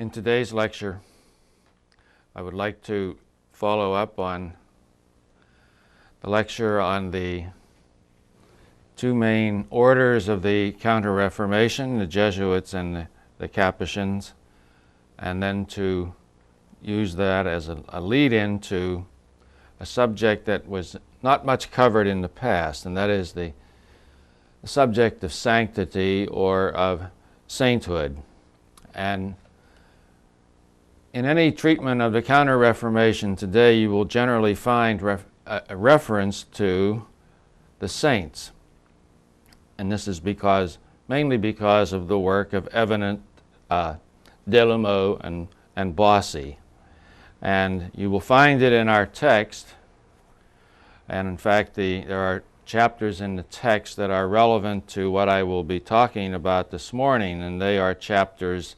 In today's lecture, I would like to follow up on the lecture on the two main orders of the Counter-Reformation, the Jesuits and the Capuchins, and then to use that as a lead-in to a subject that was not much covered in the past, and that is the subject of sanctity or of sainthood. And in any treatment of the Counter-Reformation today, you will generally find a reference to the saints. And this is mainly because of the work of Evenant, Delumeau, and Bossy. And you will find it in our text. And in fact, there are chapters in the text that are relevant to what I will be talking about this morning, and they are chapters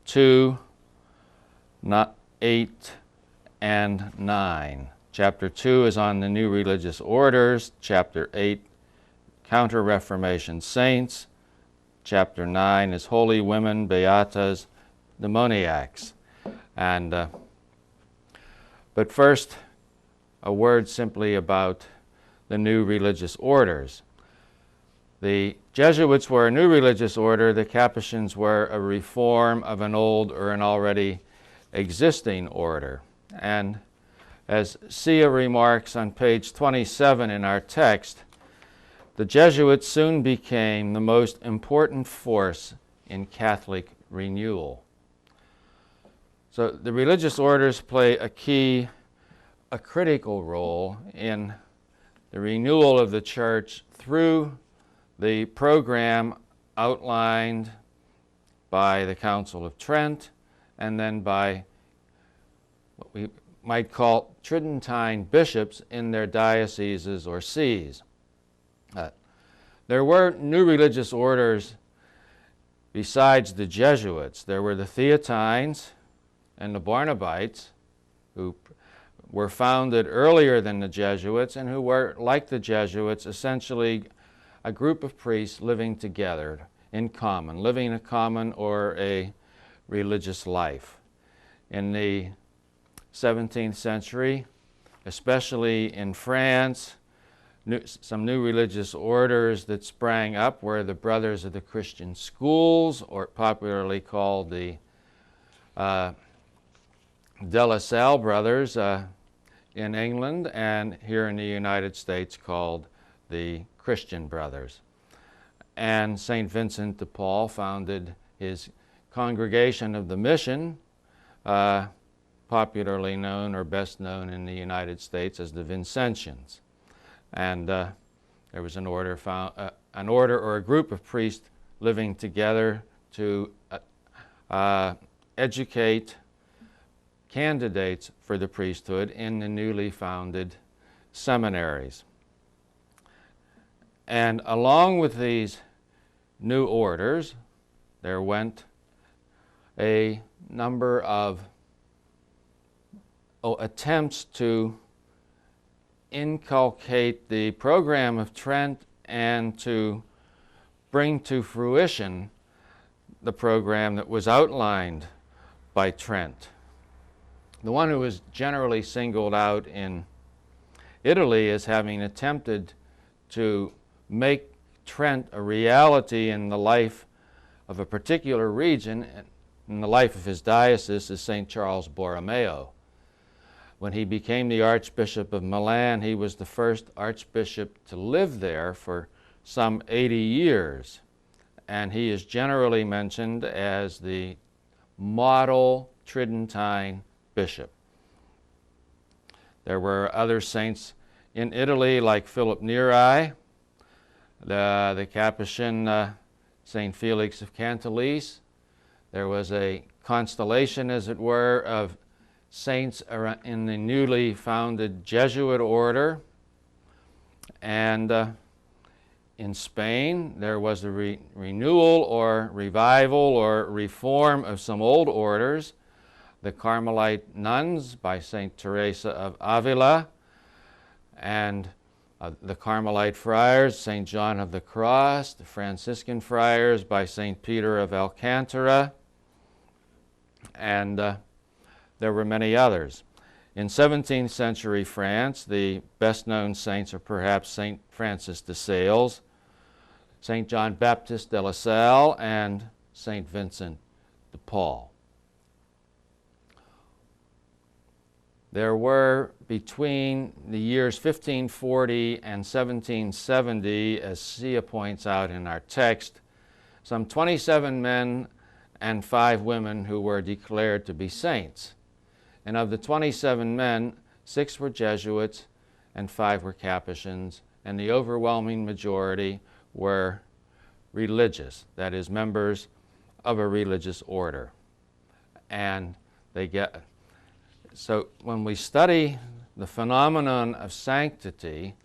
2, 8, and 9. Chapter 2 is on the new religious orders. Chapter 8, Counter-Reformation saints. Chapter 9 is holy women, beatas, demoniacs. But first, a word simply about the new religious orders. The Jesuits were a new religious order. The Capuchins were a reform of an old or an already existing order. And as Sia remarks on page 27 in our text, the Jesuits soon became the most important force in Catholic renewal. So the religious orders play a critical role in the renewal of the Church through the program outlined by the Council of Trent and then by what we might call Tridentine bishops in their dioceses or sees. There were new religious orders besides the Jesuits. There were the Theatines and the Barnabites, who were founded earlier than the Jesuits and who were, like the Jesuits, essentially a group of priests living together in common, living a common or a religious life. In the 17th century, especially in France, some new religious orders that sprang up were the Brothers of the Christian Schools, or popularly called the De La Salle Brothers in England, and here in the United States called the Christian Brothers. And St. Vincent de Paul founded his Congregation of the Mission, popularly known or best known in the United States as the Vincentians. And there was an order or a group of priests living together to educate candidates for the priesthood in the newly founded seminaries. And along with these new orders, there went a number of attempts to inculcate the program of Trent and to bring to fruition the program that was outlined by Trent. The one who was generally singled out in Italy as having attempted to make Trent a reality in the life of a particular region, in the life of his diocese, is St. Charles Borromeo. When he became the Archbishop of Milan, he was the first archbishop to live there for some 80 years. And he is generally mentioned as the model Tridentine bishop. There were other saints in Italy like Philip Neri, the Capuchin St. Felix of Cantalice. There was a constellation, as it were, of saints in the newly founded Jesuit order. And in Spain, there was a renewal or revival or reform of some old orders. The Carmelite nuns by St. Teresa of Avila, and the Carmelite friars, St. John of the Cross, the Franciscan friars by St. Peter of Alcantara, and there were many others. In 17th century France, the best known saints are perhaps St. Francis de Sales, St. John Baptist de La Salle, and St. Vincent de Paul. There were, between the years 1540 and 1770, as Sia points out in our text, some 27 men and 5 women who were declared to be saints. And of the 27 men, 6 were Jesuits and 5 were Capuchins, and the overwhelming majority were religious, that is, members of a religious order. And so when we study the phenomenon of sanctity,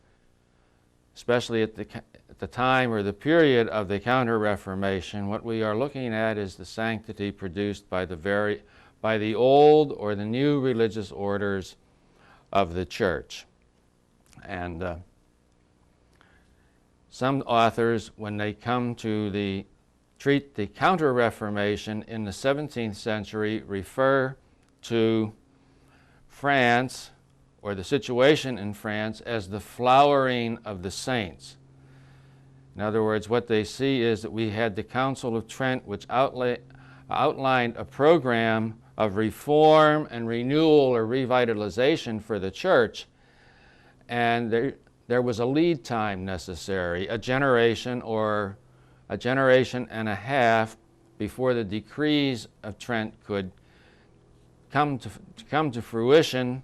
especially at the time or the period of the Counter-Reformation, what we are looking at is the sanctity produced by the old or the new religious orders of the Church. And some authors, when they come to treat the Counter-Reformation in the 17th century, refer to France, or the situation in France, as the flowering of the saints. In other words, what they see is that we had the Council of Trent, which outlined a program of reform and renewal or revitalization for the Church, and there was a lead time necessary, a generation or a generation and a half before the decrees of Trent could come to fruition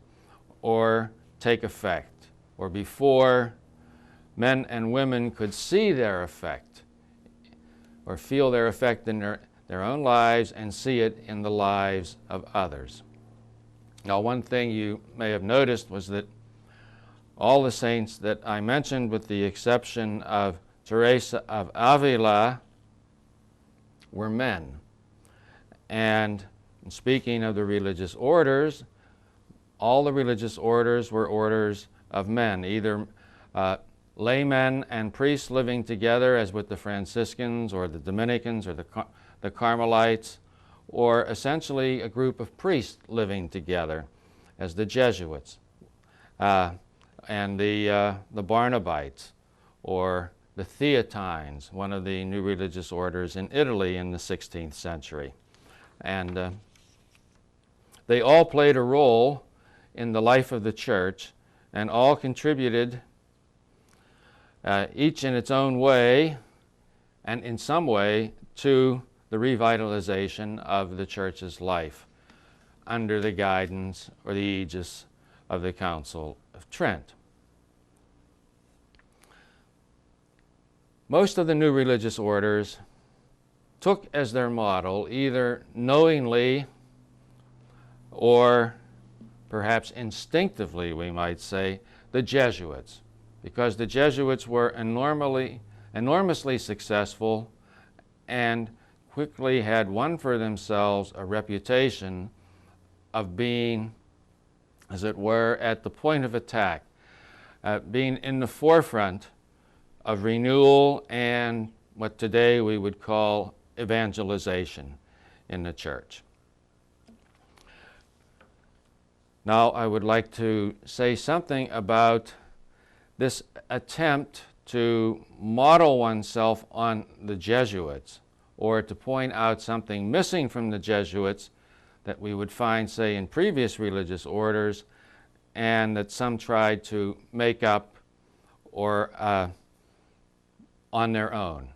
or take effect, or before men and women could see their effect or feel their effect in their own lives and see it in the lives of others. Now, one thing you may have noticed was that all the saints that I mentioned, with the exception of Teresa of Avila, were men. And speaking of the religious orders, all the religious orders were orders of men, either laymen and priests living together, as with the Franciscans or the Dominicans or the Carmelites, or essentially a group of priests living together, as the Jesuits and the Barnabites, or the Theatines, one of the new religious orders in Italy in the 16th century. And they all played a role in the life of the Church, and all contributed, each in its own way and in some way, to the revitalization of the Church's life under the guidance or the aegis of the Council of Trent. Most of the new religious orders took as their model, either knowingly or perhaps instinctively, we might say, the Jesuits, because the Jesuits were enormously successful and quickly had won for themselves a reputation of being, as it were, at the point of attack, being in the forefront of renewal and what today we would call evangelization in the Church. Now, I would like to say something about this attempt to model oneself on the Jesuits, or to point out something missing from the Jesuits that we would find, say, in previous religious orders, and that some tried to make up or on their own.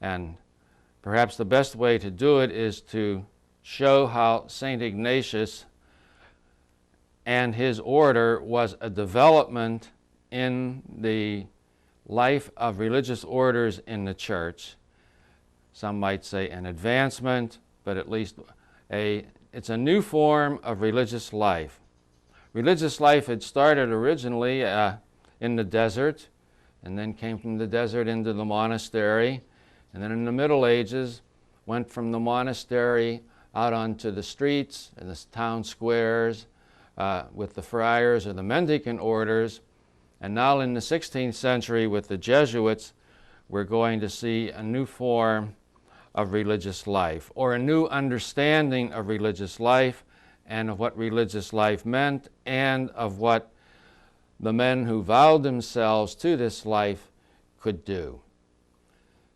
And perhaps the best way to do it is to show how St. Ignatius and his order was a development in the life of religious orders in the Church. Some might say an advancement, but at least it's a new form of religious life. Religious life had started originally in the desert, and then came from the desert into the monastery, and then in the Middle Ages went from the monastery out onto the streets and the town squares with the friars or the mendicant orders. And now in the 16th century with the Jesuits, we're going to see a new form of religious life, or a new understanding of religious life and of what religious life meant and of what the men who vowed themselves to this life could do.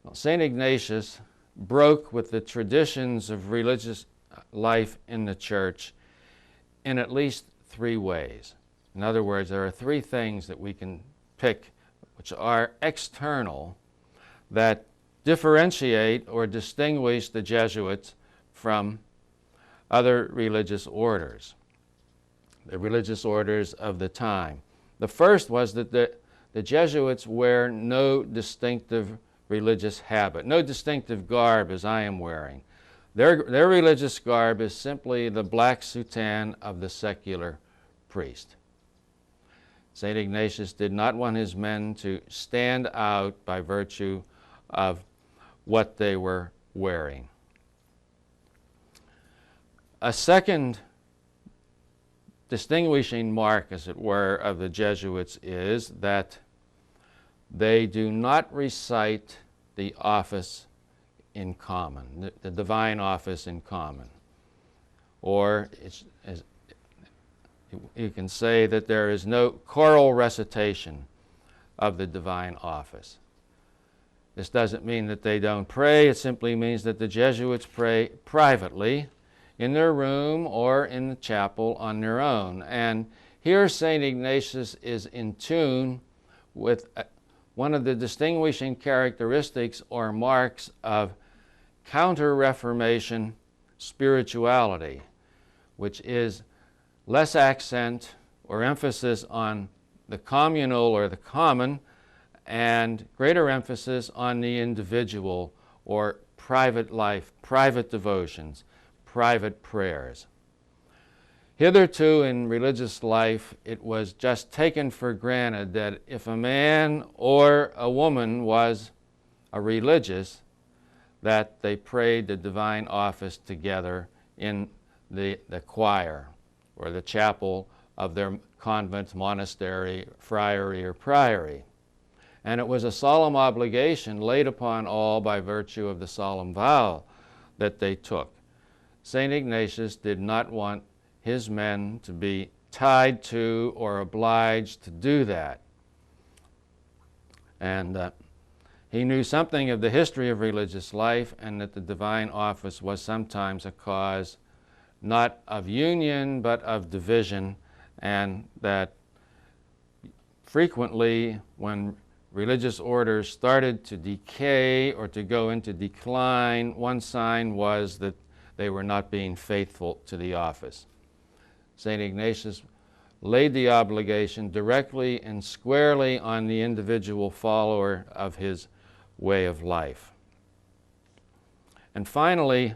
Well, St. Ignatius broke with the traditions of religious life in the church in at least three ways. In other words, there are three things that we can pick which are external that differentiate or distinguish the Jesuits from other religious orders, the religious orders of the time. The first was that the Jesuits wear no distinctive religious habit, no distinctive garb as I am wearing. Their religious garb is simply the black soutane of the secular priest. St. Ignatius did not want his men to stand out by virtue of what they were wearing. A second distinguishing mark, as it were, of the Jesuits is that they do not recite the office in common, the divine office in common. Or you can say that there is no choral recitation of the divine office. This doesn't mean that they don't pray. It simply means that the Jesuits pray privately in their room or in the chapel on their own. And here St. Ignatius is in tune with one of the distinguishing characteristics or marks of Counter-Reformation spirituality, which is less accent or emphasis on the communal or the common and greater emphasis on the individual or private life, private devotions, private prayers. Hitherto in religious life, it was just taken for granted that if a man or a woman was a religious, that they prayed the divine office together in the choir or the chapel of their convent, monastery, friary, or priory. And it was a solemn obligation laid upon all by virtue of the solemn vow that they took. St. Ignatius did not want his men to be tied to or obliged to do that. And he knew something of the history of religious life and that the divine office was sometimes a cause not of union but of division, and that frequently when religious orders started to decay or to go into decline, one sign was that they were not being faithful to the office. St. Ignatius laid the obligation directly and squarely on the individual follower of his way of life. And finally,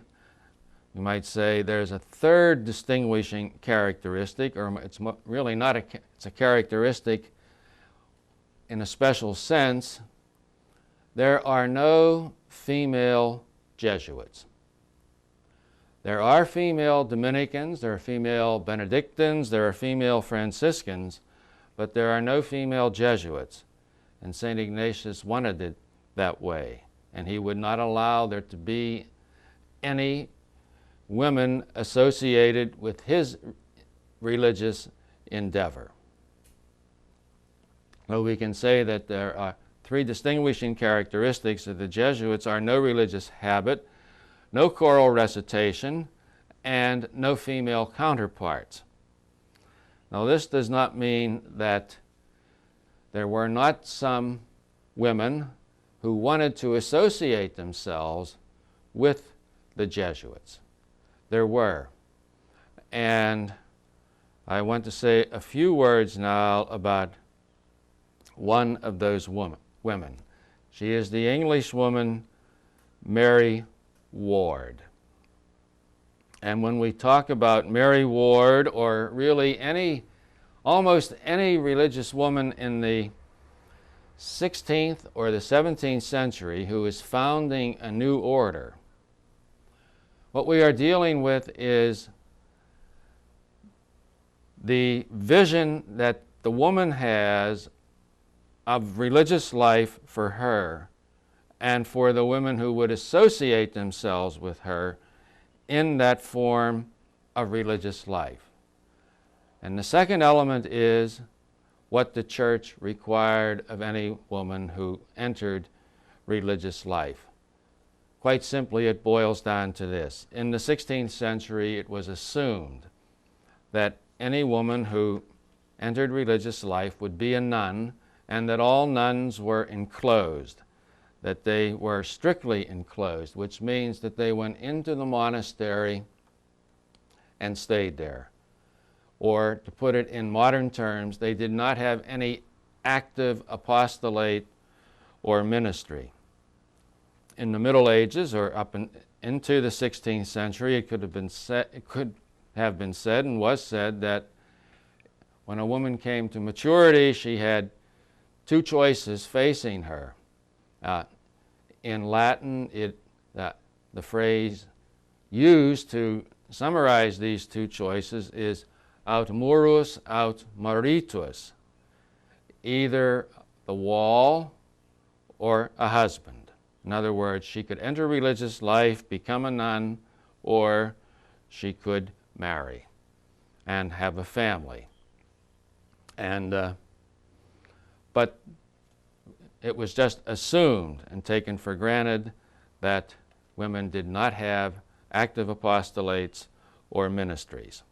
you might say there's a third distinguishing characteristic, or it's really not it's a characteristic in a special sense. There are no female Jesuits. There are female Dominicans, there are female Benedictines, there are female Franciscans, but there are no female Jesuits. And St. Ignatius wanted it that way, and he would not allow there to be any women associated with his religious endeavor. Well, we can say that there are three distinguishing characteristics of the Jesuits are no religious habit, no choral recitation, and no female counterparts. Now, this does not mean that there were not some women who wanted to associate themselves with the Jesuits. There were. And I want to say a few words now about one of those women. She is the English woman Mary Ward. And when we talk about Mary Ward, or really almost any religious woman in the 16th or the 17th century who is founding a new order, what we are dealing with is the vision that the woman has of religious life for her and for the women who would associate themselves with her in that form of religious life. And the second element is what the church required of any woman who entered religious life. Quite simply, it boils down to this. In the 16th century, it was assumed that any woman who entered religious life would be a nun, and that all nuns were enclosed, that they were strictly enclosed, which means that they went into the monastery and stayed there. Or, to put it in modern terms, they did not have any active apostolate or ministry. In the Middle Ages, or into the 16th century, it could have been said and was said that when a woman came to maturity, she had two choices facing her. In Latin, the phrase used to summarize these two choices is aut murus, aut maritus, either the wall or a husband. In other words, she could enter religious life, become a nun, or she could marry and have a family. But it was just assumed and taken for granted that women did not have active apostolates or ministries.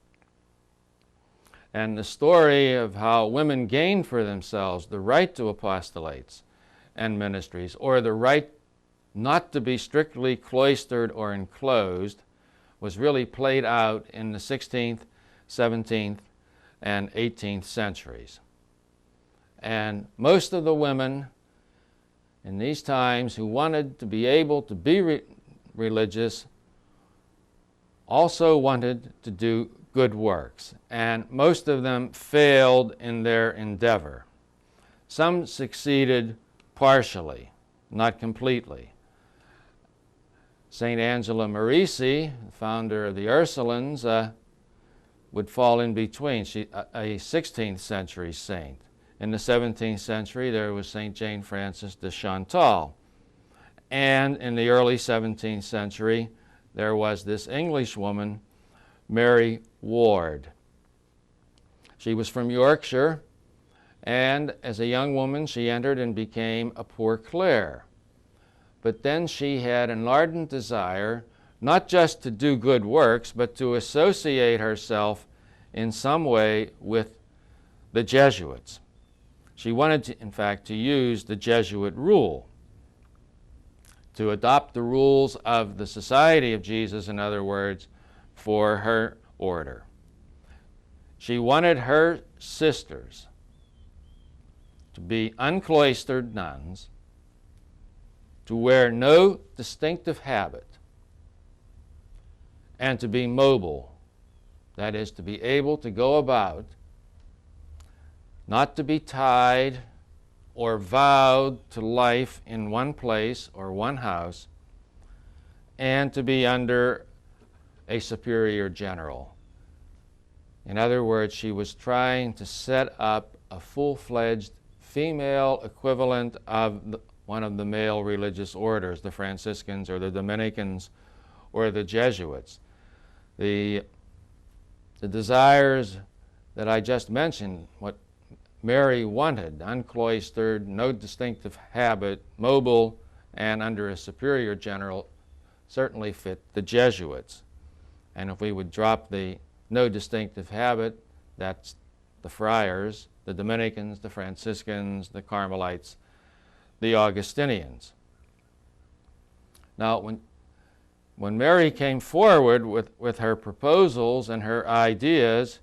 And the story of how women gained for themselves the right to apostolates and ministries, or the right not to be strictly cloistered or enclosed, was really played out in the 16th, 17th, and 18th centuries. And most of the women in these times who wanted to be able to be religious also wanted to do good works, and most of them failed in their endeavor. Some succeeded partially, not completely. St. Angela Maurice, the founder of the Ursulines, would fall in between. She, a 16th century saint. In the 17th century, there was St. Jane Frances de Chantal. And in the early 17th century, there was this English woman, Mary Ward. She was from Yorkshire, and as a young woman, she entered and became a Poor Clare. But then she had an ardent desire not just to do good works, but to associate herself in some way with the Jesuits. She wanted to, in fact, to use the Jesuit rule, to adopt the rules of the Society of Jesus, in other words, for her order. She wanted her sisters to be uncloistered nuns, to wear no distinctive habit, and to be mobile, that is, to be able to go about, not to be tied or vowed to life in one place or one house, and to be under a superior general. In other words, she was trying to set up a full-fledged female equivalent of one of the male religious orders, the Franciscans or the Dominicans or the Jesuits. The desires that I just mentioned, what Mary wanted, uncloistered, no distinctive habit, mobile, and under a superior general, certainly fit the Jesuits. And if we would drop the no distinctive habit, that's the friars, the Dominicans, the Franciscans, the Carmelites, the Augustinians. Now, when Mary came forward with her proposals and her ideas,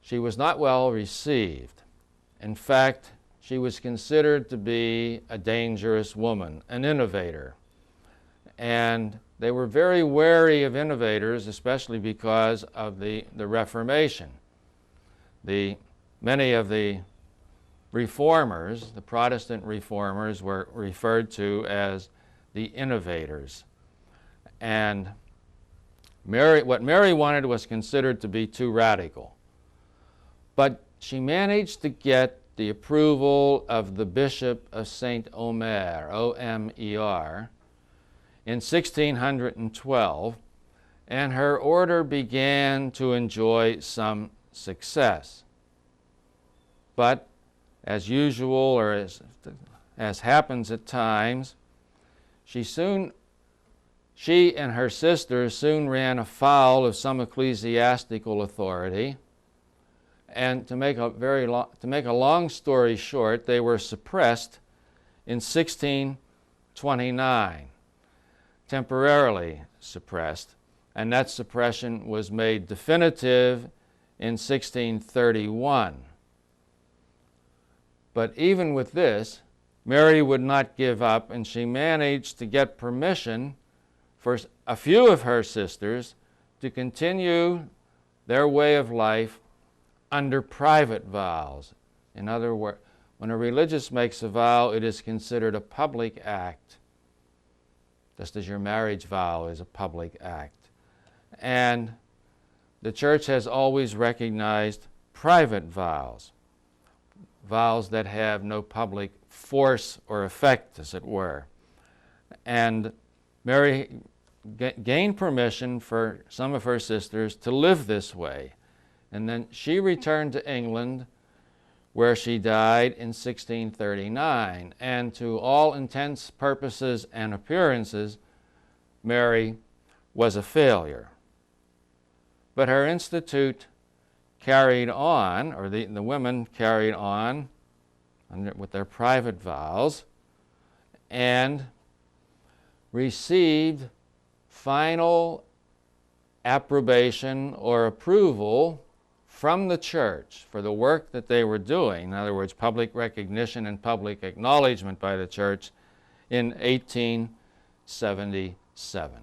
she was not well received. In fact, she was considered to be a dangerous woman, an innovator. And they were very wary of innovators, especially because of the Reformation. Many of the reformers, the Protestant reformers, were referred to as the innovators. And what Mary wanted was considered to be too radical. But she managed to get the approval of the Bishop of St. Omer, O-M-E-R, in 1612, and her order began to enjoy some success. But as usual, or as happens at times, she and her sisters soon ran afoul of some ecclesiastical authority, and to make a long story short, they were suppressed in 1629, temporarily suppressed, and that suppression was made definitive in 1631. But even with this, Mary would not give up, and she managed to get permission for a few of her sisters to continue their way of life under private vows. In other words, when a religious makes a vow, it is considered a public act, just as your marriage vow is a public act. And the Church has always recognized private vows, vows that have no public force or effect, as it were. And Mary gained permission for some of her sisters to live this way. And then she returned to England, where she died in 1639. And to all intents, purposes, and appearances, Mary was a failure. But her institute carried on, or the women carried on with their private vows, and received final approbation or approval from the Church for the work that they were doing, in other words, public recognition and public acknowledgement by the Church, in 1877.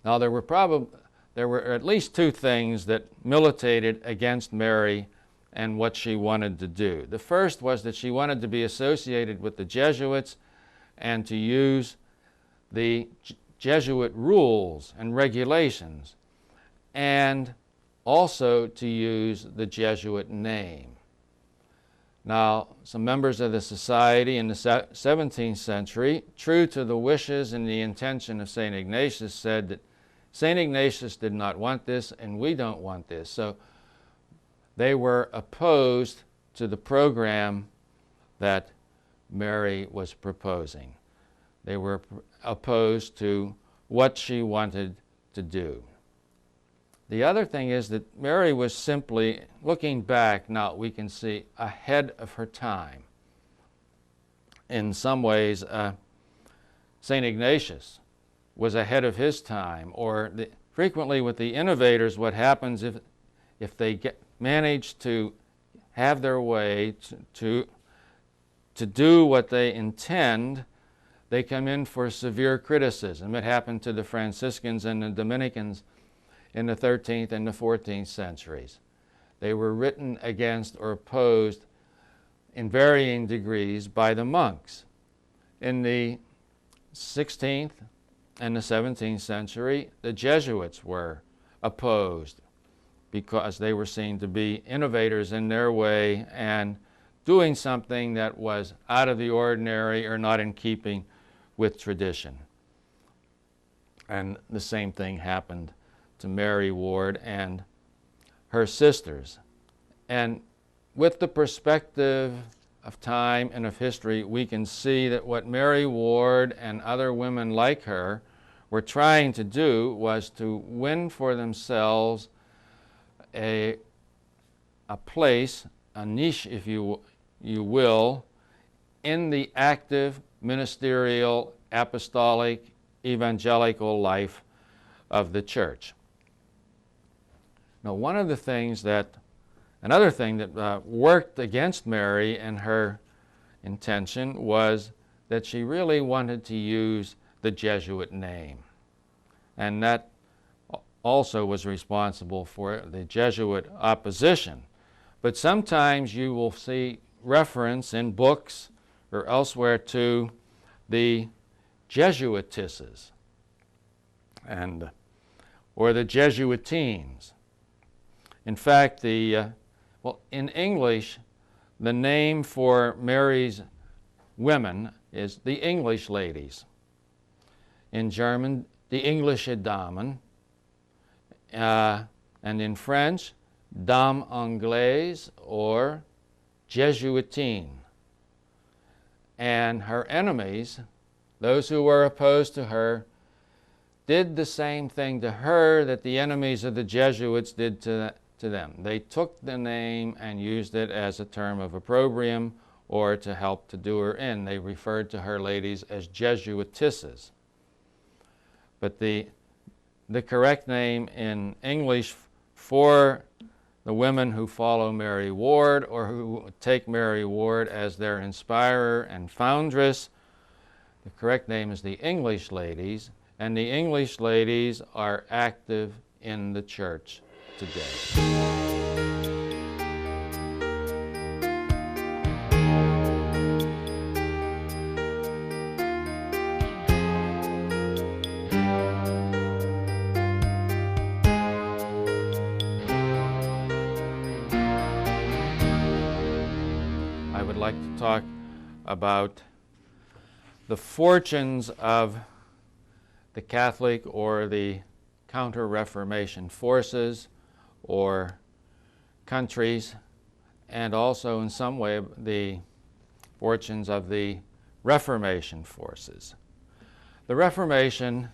Now, there were at least two things that militated against Mary and what she wanted to do. The first was that she wanted to be associated with the Jesuits and to use the Jesuit rules and regulations, and also to use the Jesuit name. Now, some members of the society in the 17th century, true to the wishes and the intention of St. Ignatius, said that St. Ignatius did not want this, and we don't want this. So they were opposed to the program that Mary was proposing. They were opposed to what she wanted to do. The other thing is that Mary was simply, looking back now, we can see ahead of her time. In some ways, St. Ignatius was ahead of his time, or frequently with the innovators, what happens if they manage to have their way to do what they intend, they come in for severe criticism. It happened to the Franciscans and the Dominicans in the 13th and the 14th centuries. They were written against or opposed in varying degrees by the monks. In the 16th and the 17th century, the Jesuits were opposed because they were seen to be innovators in their way and doing something that was out of the ordinary or not in keeping with tradition. And the same thing happened to Mary Ward and her sisters. And with the perspective of time and of history, we can see that what Mary Ward and other women like her were trying to do was to win for themselves a place, a niche, if you will, in the active ministerial, apostolic, evangelical life of the Church. Now, another thing that worked against Mary and her intention was that she really wanted to use the Jesuit name. And that also was responsible for the Jesuit opposition. But sometimes you will see reference in books or elsewhere to the Jesuitesses or the Jesuitines. In fact, the Well, in English, the name for Mary's women is the English ladies. In German, die englische Damen. And in French, Dame Anglaise or Jesuitine. And her enemies, those who were opposed to her, did the same thing to her that the enemies of the Jesuits did to them. They took the name and used it as a term of opprobrium or to help to do her in. They referred to her ladies as Jesuitesses. But the correct name in English for the women who follow Mary Ward or who take Mary Ward as their inspirer and foundress, the correct name is the English ladies, and the English ladies are active in the church today. I would like to talk about the fortunes of the Catholic or the Counter-Reformation forces or countries, and also in some way the fortunes of the Reformation forces. The Reformation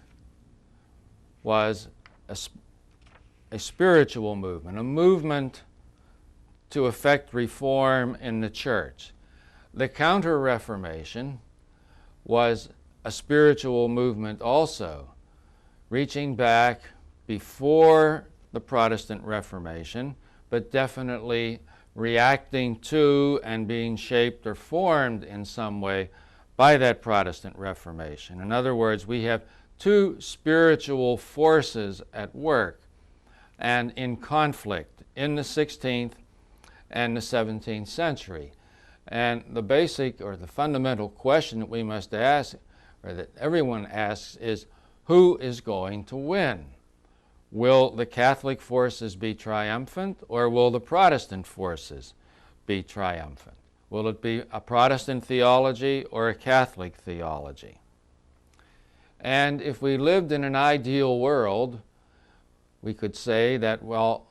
was a spiritual movement, a movement to effect reform in the church. The Counter-Reformation was a spiritual movement also, reaching back before the Protestant Reformation, but definitely reacting to and being shaped or formed in some way by that Protestant Reformation. In other words, we have two spiritual forces at work and in conflict in the 16th and the 17th century. And the basic or the fundamental question that we must ask, or that everyone asks, is who is going to win? Will the Catholic forces be triumphant, or will the Protestant forces be triumphant? Will it be a Protestant theology or a Catholic theology? And if we lived in an ideal world, we could say that, well,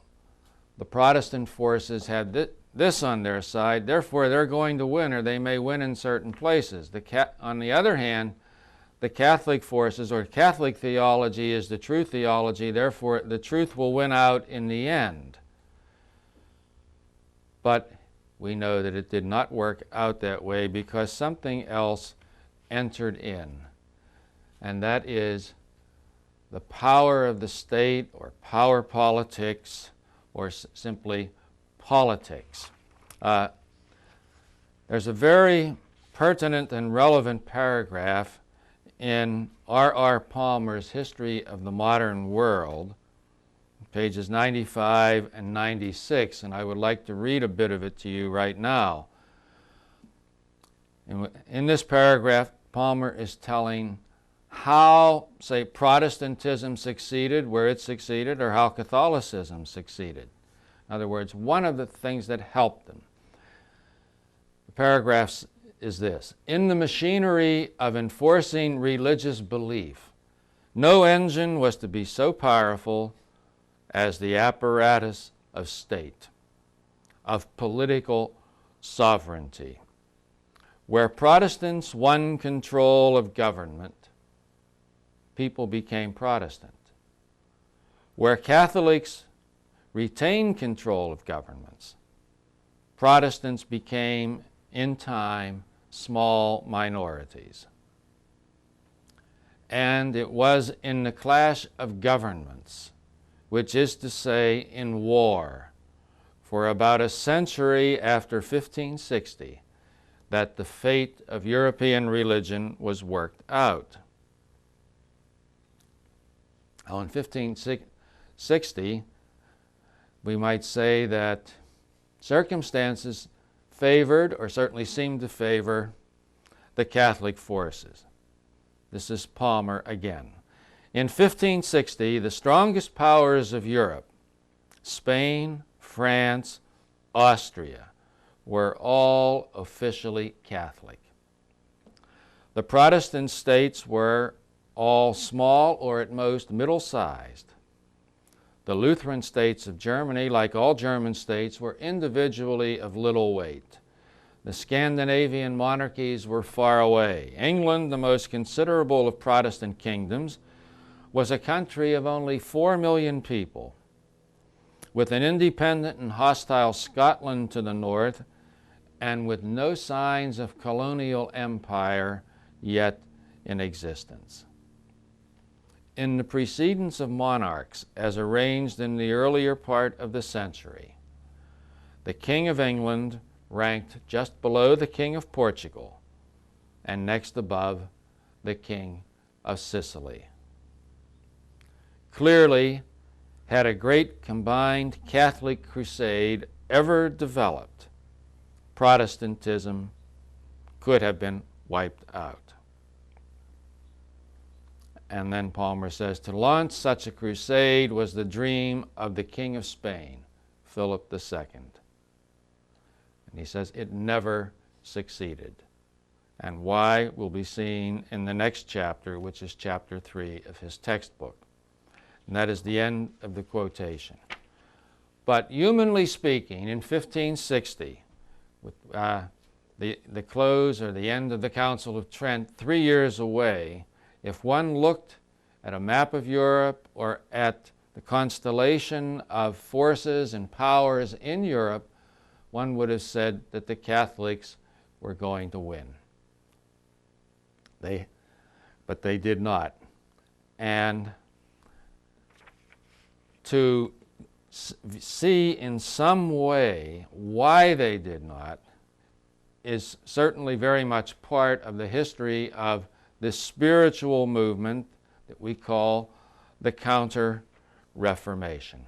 the Protestant forces had this on their side, therefore they're going to win, or they may win in certain places. On the other hand, the Catholic forces or Catholic theology is the true theology, therefore the truth will win out in the end. But we know that it did not work out that way because something else entered in, and that is the power of the state or power politics or simply politics. There's a very pertinent and relevant paragraph in R.R. Palmer's History of the Modern World, pages 95 and 96, and I would like to read a bit of it to you right now. In this paragraph, Palmer is telling how, say, Protestantism succeeded where it succeeded, or how Catholicism succeeded. In other words, one of the things that helped them. The paragraph is this: in the machinery of enforcing religious belief, no engine was to be so powerful as the apparatus of state, of political sovereignty. Where Protestants won control of government, people became Protestant. Where Catholics retained control of governments, Protestants became, in time, small minorities. And it was in the clash of governments, which is to say in war, for about a century after 1560, that the fate of European religion was worked out. Now, in 1560, we might say that circumstances favored, or certainly seemed to favor, the Catholic forces. This is Palmer again. In 1560, the strongest powers of Europe, Spain, France, Austria were all officially Catholic. The Protestant states were all small or at most middle-sized. The Lutheran states of Germany, like all German states, were individually of little weight. The Scandinavian monarchies were far away. England, the most considerable of Protestant kingdoms, was a country of only 4 million people, with an independent and hostile Scotland to the north, and with no signs of colonial empire yet in existence. In the precedence of monarchs, as arranged in the earlier part of the century, the King of England ranked just below the King of Portugal and next above the King of Sicily. Clearly, had a great combined Catholic crusade ever developed, Protestantism could have been wiped out. And then Palmer says, to launch such a crusade was the dream of the King of Spain, Philip II. And he says it never succeeded. And why will be seen in the next chapter, which is chapter 3 of his textbook. And that is the end of the quotation. But humanly speaking, in 1560, with the close or the end of the Council of Trent, 3 years away, if one looked at a map of Europe or at the constellation of forces and powers in Europe, one would have said that the Catholics were going to win. But they did not. And to see in some way why they did not is certainly very much part of the history of this spiritual movement that we call the Counter-Reformation.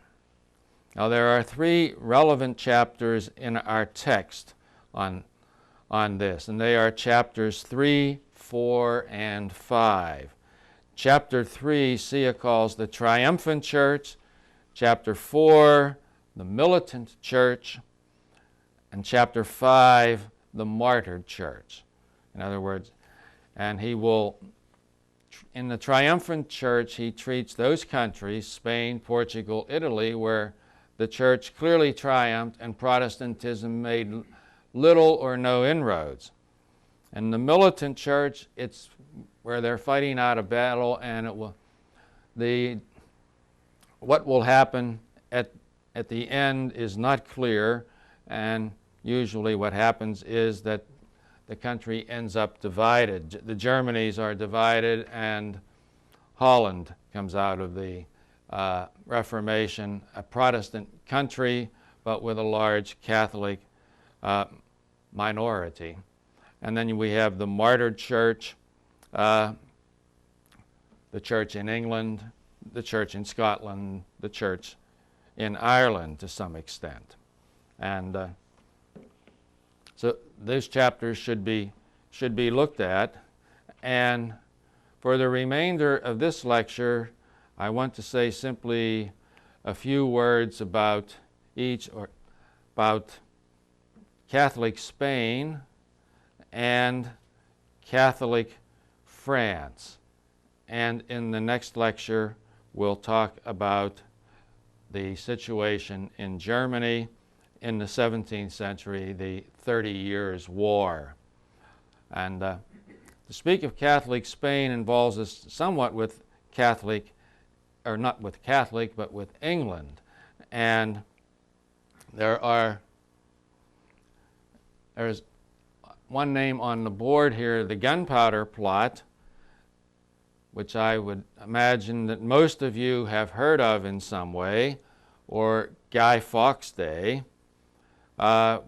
Now, there are 3 relevant chapters in our text on this, and they are chapters 3, 4, and 5. Chapter 3, Sia calls the Triumphant Church. Chapter 4, the Militant Church. And chapter 5, the Martyred Church. In other words, and he will, in the Triumphant Church, he treats those countries, Spain, Portugal, Italy, where the church clearly triumphed and Protestantism made little or no inroads. And the Militant Church, it's where they're fighting out a battle, and what will happen at the end is not clear, and usually what happens is that the country ends up divided. The Germanys are divided, and Holland comes out of the Reformation, a Protestant country, but with a large Catholic minority. And then we have the Martyred Church, the church in England, the church in Scotland, the church in Ireland to some extent. And so those chapters should be looked at. And for the remainder of this lecture, I want to say simply a few words about each, or about Catholic Spain and Catholic France. And in the next lecture, we'll talk about the situation in Germany in the 17th century, the 30 Years' War. And to speak of Catholic Spain involves us somewhat with Catholic, or not with Catholic, but with England. And there's one name on the board here, the Gunpowder Plot, which I would imagine that most of you have heard of in some way, or Guy Fawkes Day. I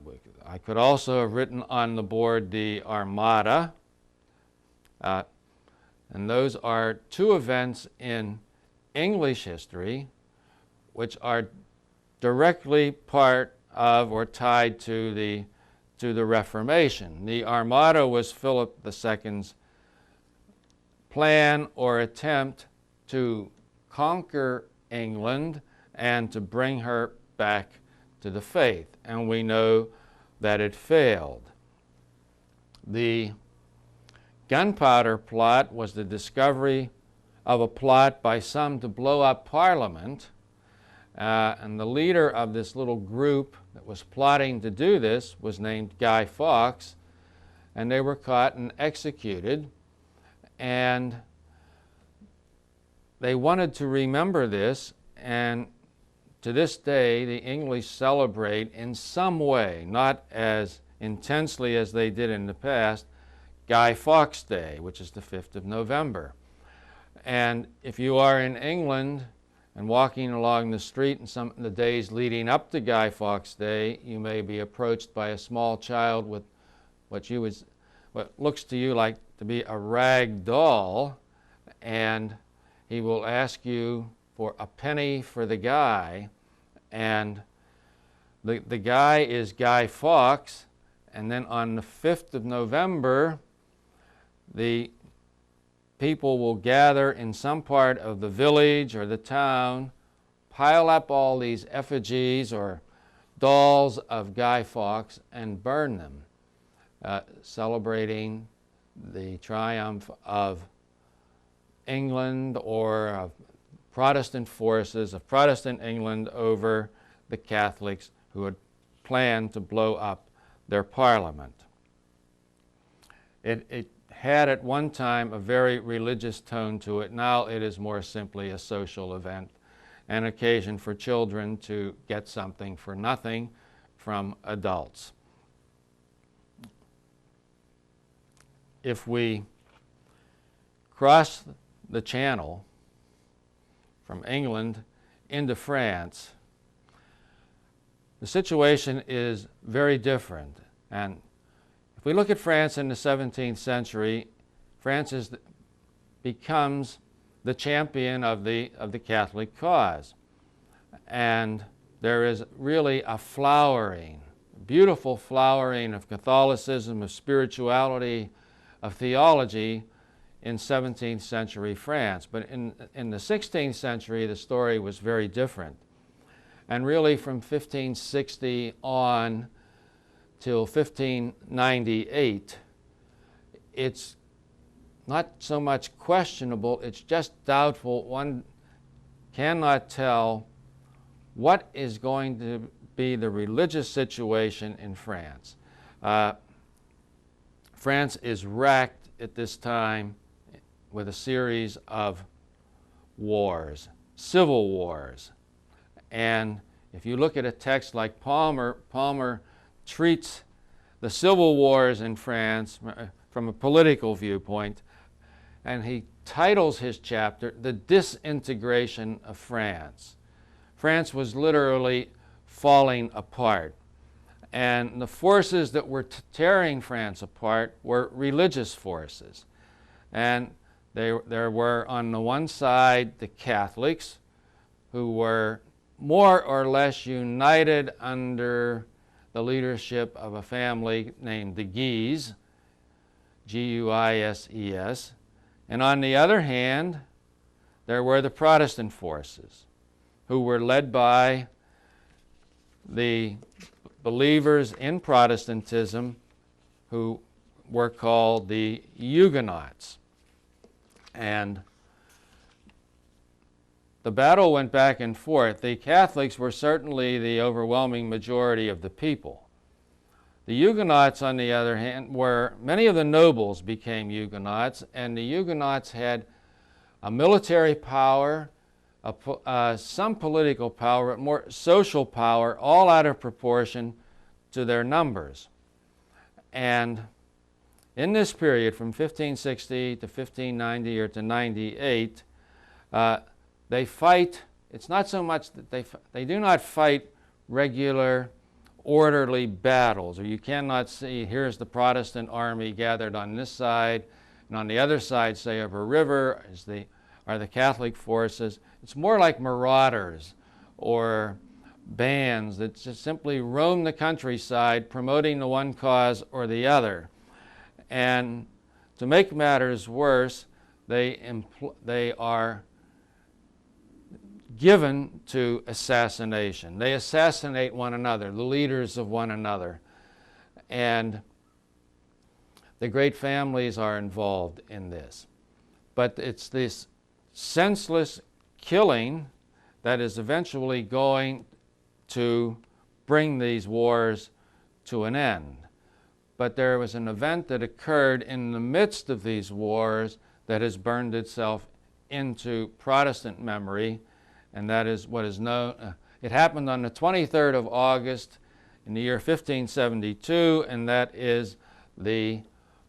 could also have written on the board the Armada. And those are 2 events in English history which are directly part of or tied to the Reformation. The Armada was Philip II's plan or attempt to conquer England and to bring her back to the faith. and we know that it failed. The gunpowder plot was the discovery of a plot by some to blow up Parliament, and the leader of this little group that was plotting to do this was named Guy Fawkes, and they were caught and executed. And they wanted to remember this, and to this day the English celebrate in some way, not as intensely as they did in the past, Guy Fawkes Day, which is the 5th of November. And if you are in England and walking along the street in some of the days leading up to Guy Fawkes Day, you may be approached by a small child with what looks to you like to be a rag doll, and he will ask you for a penny for the guy, and the guy is Guy Fawkes, and then on the 5th of November, the people will gather in some part of the village or the town, pile up all these effigies or dolls of Guy Fawkes and burn them, celebrating the triumph of England or of Protestant forces, of Protestant England over the Catholics who had planned to blow up their Parliament. It had at one time a very religious tone to it. Now it is more simply a social event, an occasion for children to get something for nothing from adults. If we cross the Channel from England into France, the situation is very different. And if we look at France in the 17th century, France becomes the champion of the Catholic cause. And there is really a flowering, beautiful flowering of Catholicism, of spirituality, of theology in 17th century France. But in the 16th century, the story was very different. And really from 1560 on till 1598, it's not so much questionable, it's just doubtful. One cannot tell what is going to be the religious situation in France. France is racked at this time with a series of wars, civil wars. And if you look at a text like Palmer treats the civil wars in France from a political viewpoint, and he titles his chapter, The Disintegration of France. France was literally falling apart. And the forces that were tearing France apart were religious forces. And there were on the one side the Catholics, who were more or less united under the leadership of a family named the Guises, Guises. And on the other hand, there were the Protestant forces, who were led by the believers in Protestantism, who were called the Huguenots. And the battle went back and forth. The Catholics were certainly the overwhelming majority of the people. The Huguenots, on the other hand, many of the nobles became Huguenots, and the Huguenots had a military power, some political power, but more social power, all out of proportion to their numbers. And in this period, from 1560 to 1590 or to 98, they fight. It's not so much that they do not fight regular, orderly battles, or you cannot see, here's the Protestant army gathered on this side, and on the other side, say, of a river, are the Catholic forces. It's more like marauders or bands that just simply roam the countryside promoting the one cause or the other. And to make matters worse, they are given to assassination. They assassinate one another, the leaders of one another. And the great families are involved in this. But it's this senseless killing that is eventually going to bring these wars to an end. But there was an event that occurred in the midst of these wars that has burned itself into Protestant memory, and that is what is known. It happened on the 23rd of August in the year 1572, and that is the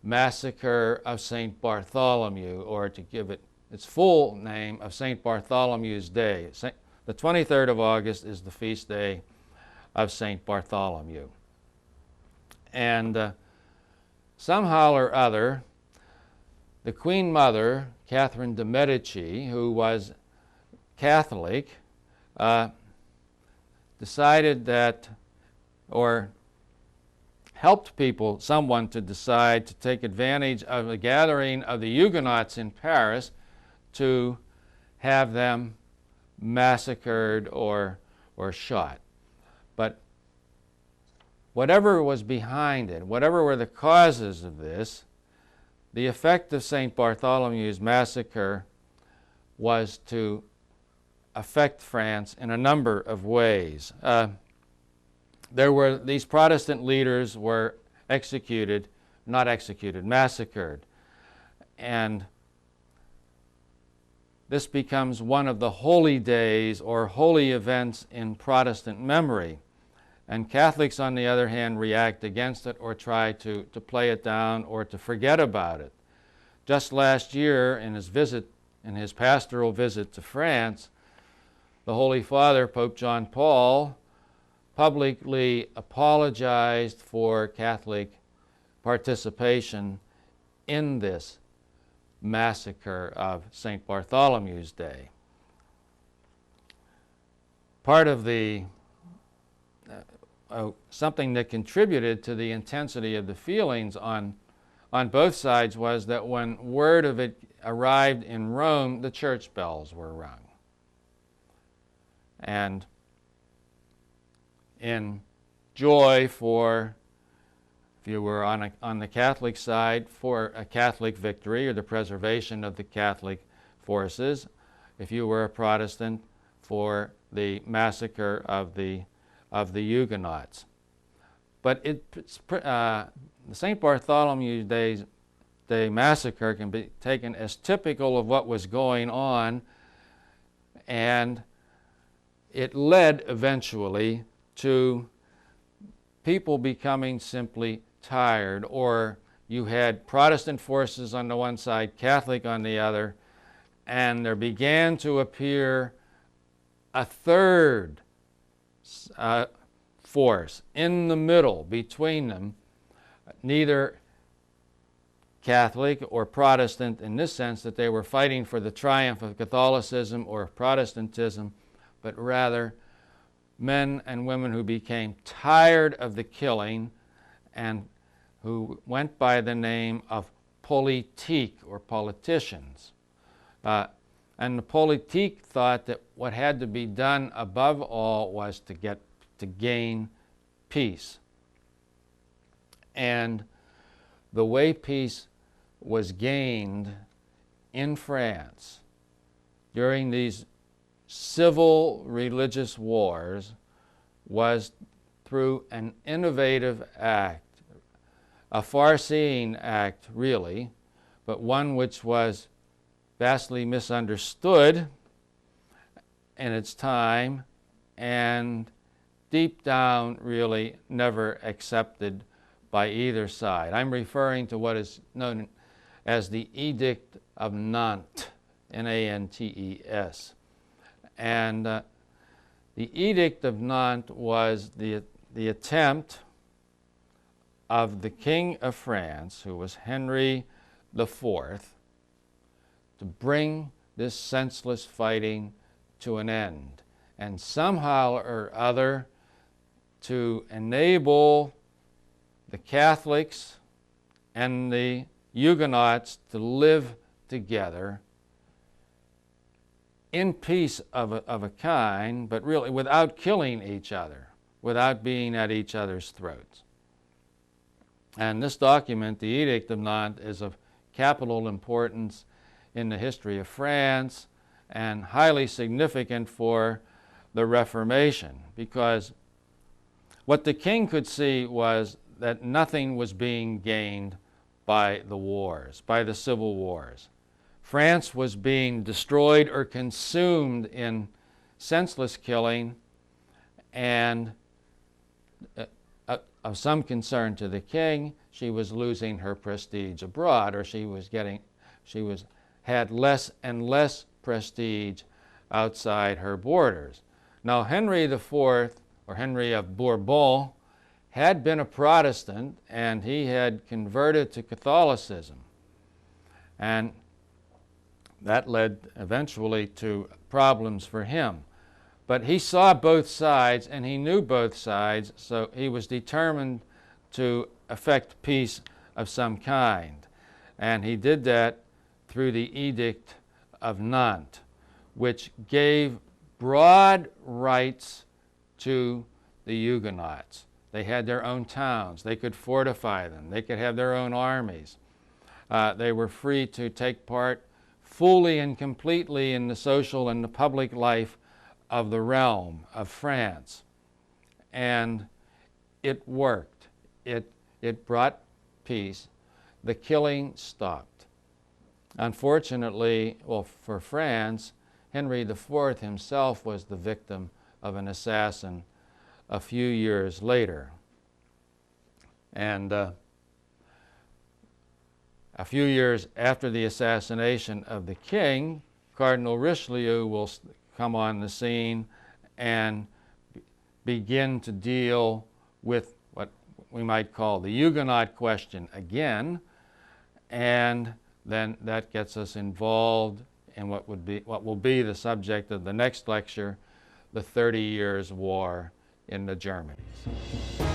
massacre of St. Bartholomew, or to give it its full name, of St. Bartholomew's Day. The 23rd of August is the feast day of St. Bartholomew. And somehow or other, the Queen Mother, Catherine de' Medici, who was Catholic, decided that, or helped someone to decide to take advantage of the gathering of the Huguenots in Paris to have them massacred or shot. But whatever was behind it, whatever were the causes of this, the effect of St. Bartholomew's massacre was to affect France in a number of ways. These Protestant leaders were massacred. And this becomes one of the holy days or holy events in Protestant memory. And Catholics, on the other hand, react against it or try to play it down or to forget about it. Just last year, in his pastoral visit to France, the Holy Father, Pope John Paul, publicly apologized for Catholic participation in this massacre of St. Bartholomew's Day. Part of the something that contributed to the intensity of the feelings on both sides was that when word of it arrived in Rome, the church bells were rung. And in joy for, if you were on the Catholic side, for a Catholic victory or the preservation of the Catholic forces, if you were a Protestant, for the massacre of the Huguenots. But the St. Bartholomew Day massacre can be taken as typical of what was going on, and it led eventually to people becoming simply tired, or you had Protestant forces on the one side, Catholic on the other, and there began to appear a third force in the middle between them, neither Catholic or Protestant in this sense that they were fighting for the triumph of Catholicism or Protestantism, but rather men and women who became tired of the killing and who went by the name of politique, or politicians. And the politique thought that what had to be done above all was to gain peace. And the way peace was gained in France during these civil religious wars was through an innovative act, a far-seeing act really, but one which was vastly misunderstood in its time and deep down really never accepted by either side. I'm referring to what is known as the Edict of Nantes, Nantes. And the Edict of Nantes was the attempt of the King of France, who was Henry IV, to bring this senseless fighting to an end, and somehow or other to enable the Catholics and the Huguenots to live together in peace of a kind, but really without killing each other, without being at each other's throats. And this document, the Edict of Nantes, is of capital importance in the history of France and highly significant for the Reformation, because what the king could see was that nothing was being gained by the wars, by the civil wars. France was being destroyed or consumed in senseless killing, and of some concern to the king, she was losing her prestige abroad, or she had less and less prestige outside her borders. Now, Henry IV, or Henry of Bourbon, had been a Protestant, and he had converted to Catholicism. And that led eventually to problems for him. But he saw both sides, and he knew both sides, so he was determined to effect peace of some kind. And he did that through the Edict of Nantes, which gave broad rights to the Huguenots. They had their own towns. They could fortify them. They could have their own armies. They were free to take part fully and completely in the social and the public life of the realm of France. And it worked. It brought peace. The killing stopped. Unfortunately, well, for France, Henry IV himself was the victim of an assassin a few years later. And a few years after the assassination of the king, Cardinal Richelieu will come on the scene and begin to deal with what we might call the Huguenot question again, and then that gets us involved in what will be the subject of the next lecture, the 30 Years' War in the Germanies.